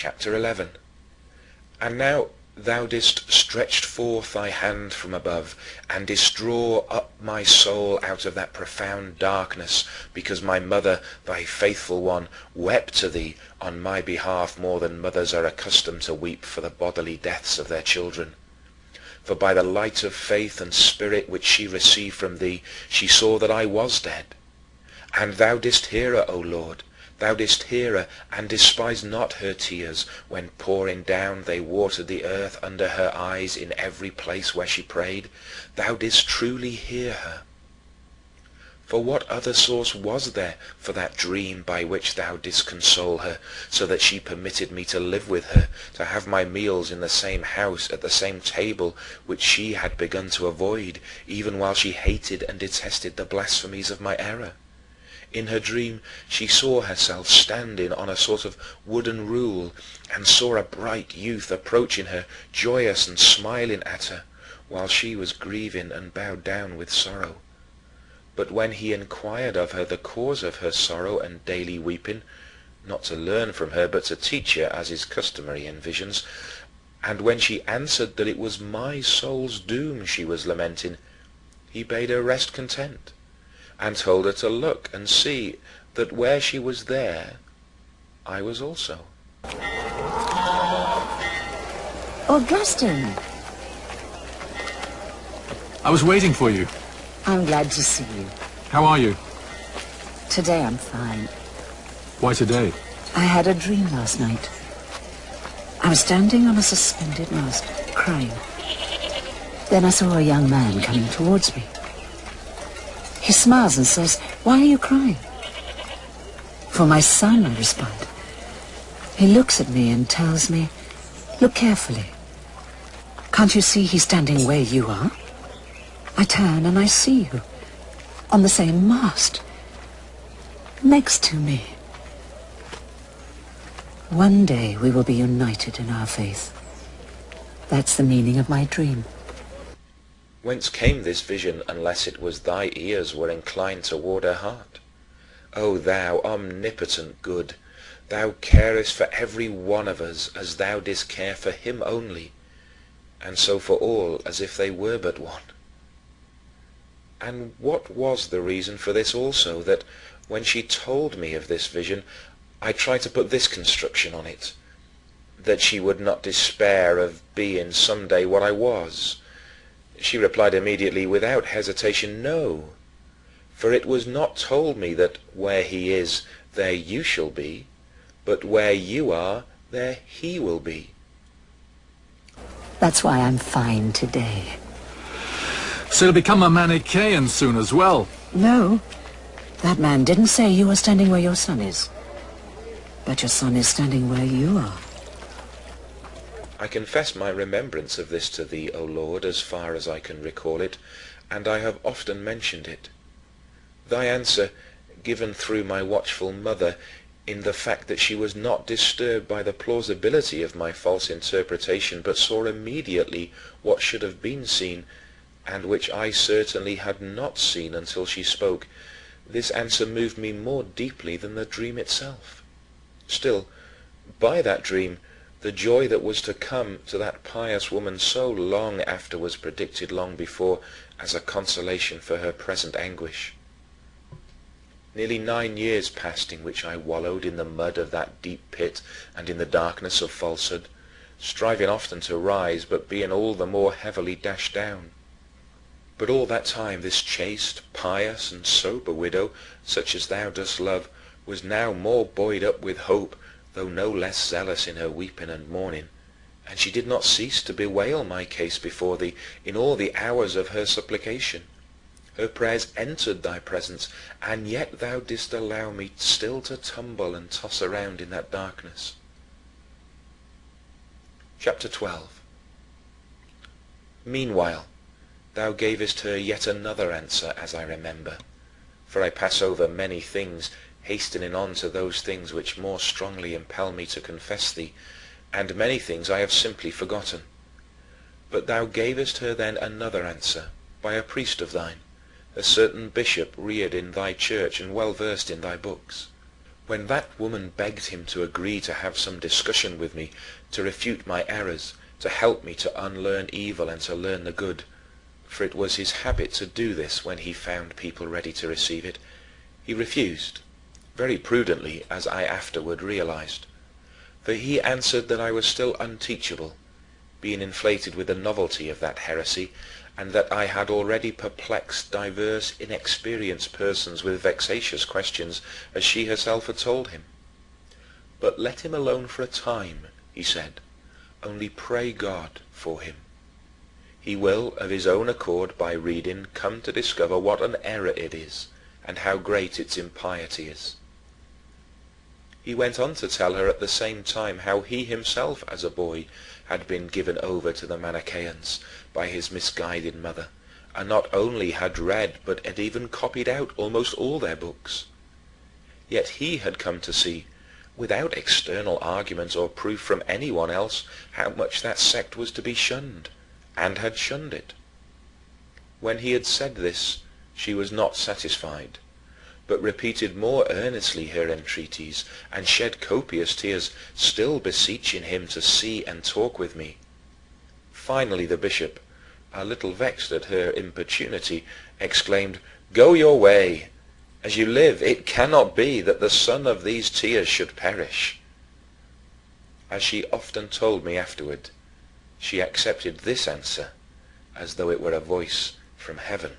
Chapter 11. And now thou didst stretch forth thy hand from above, and didst draw up my soul out of that profound darkness, because my mother, thy faithful one, wept to thee on my behalf more than mothers are accustomed to weep for the bodily deaths of their children. For by the light of faith and spirit which she received from thee, she saw that I was dead. And thou didst hear her, O Lord. Thou didst hear her, and despised not her tears, when pouring down they watered the earth under her eyes in every place where she prayed. Thou didst truly hear her. For what other source was there for that dream by which thou didst console her, so that she permitted me to live with her, to have my meals in the same house, at the same table, which she had begun to avoid, even while she hated and detested the blasphemies of my error? In her dream she saw herself standing on a sort of wooden rule, and saw a bright youth approaching her, joyous and smiling at her, while she was grieving and bowed down with sorrow. But when he inquired of her the cause of her sorrow and daily weeping, not to learn from her but to teach her, as is customary in visions, and when she answered that it was my soul's doom she was lamenting, he bade her rest content, and told her to look and see that where she was there, I was also. Augustine! I was waiting for you. I'm glad to see you. How are you? Today I'm fine. Why today? I had a dream last night. I was standing on a suspended mast, crying. Then I saw a young man coming towards me. He smiles and says, "Why are you crying?" "For my son," I respond. He looks at me and tells me, "Look carefully. Can't you see he's standing where you are?" I turn and I see you, on the same mast, next to me. One day we will be united in our faith. That's the meaning of my dream. Whence came this vision, unless it was thy ears were inclined toward her heart? O thou omnipotent good, thou carest for every one of us as thou didst care for him only, and so for all as if they were but one. And what was the reason for this also, that when she told me of this vision, I tried to put this construction on it, that she would not despair of being some day what I was? She replied immediately, without hesitation, "No, for it was not told me that where he is, there you shall be, but where you are, there he will be." That's why I'm fine today. So you'll become a Manichaean soon as well. No, that man didn't say you were standing where your son is. But your son is standing where you are. I confess my remembrance of this to thee, O Lord, as far as I can recall it, and I have often mentioned it. Thy answer, given through my watchful mother, in the fact that she was not disturbed by the plausibility of my false interpretation, but saw immediately what should have been seen, and which I certainly had not seen until she spoke, this answer moved me more deeply than the dream itself. Still, by that dream, the joy that was to come to that pious woman so long after was predicted long before as a consolation for her present anguish. Nearly 9 years passed in which I wallowed in the mud of that deep pit and in the darkness of falsehood, striving often to rise, but being all the more heavily dashed down. But all that time this chaste, pious, and sober widow, such as thou dost love, was now more buoyed up with hope, though no less zealous in her weeping and mourning, and she did not cease to bewail my case before thee in all the hours of her supplication. Her prayers entered thy presence, and yet thou didst allow me still to tumble and toss around in that darkness. Chapter 12. Meanwhile, thou gavest her yet another answer, as I remember, for I pass over many things, hastening on to those things which more strongly impel me to confess thee, and many things I have simply forgotten. But thou gavest her then another answer, by a priest of thine, a certain bishop reared in thy church and well versed in thy books. When that woman begged him to agree to have some discussion with me, to refute my errors, to help me to unlearn evil and to learn the good, for it was his habit to do this when he found people ready to receive it, he refused, very prudently, as I afterward realized. For he answered that I was still unteachable, being inflated with the novelty of that heresy, and that I had already perplexed divers inexperienced persons with vexatious questions, as she herself had told him. But let him alone for a time, he said, only pray God for him. He will, of his own accord, by reading, come to discover what an error it is, and how great its impiety is. He went on to tell her at the same time how he himself as a boy had been given over to the Manichaeans by his misguided mother, and not only had read but had even copied out almost all their books. Yet he had come to see, without external argument or proof from anyone else, how much that sect was to be shunned, and had shunned it. When he had said this, she was not satisfied, but repeated more earnestly her entreaties, and shed copious tears, still beseeching him to see and talk with me. Finally the bishop, a little vexed at her importunity, exclaimed, "Go your way. As you live, it cannot be that the son of these tears should perish." As she often told me afterward, she accepted this answer as though it were a voice from heaven.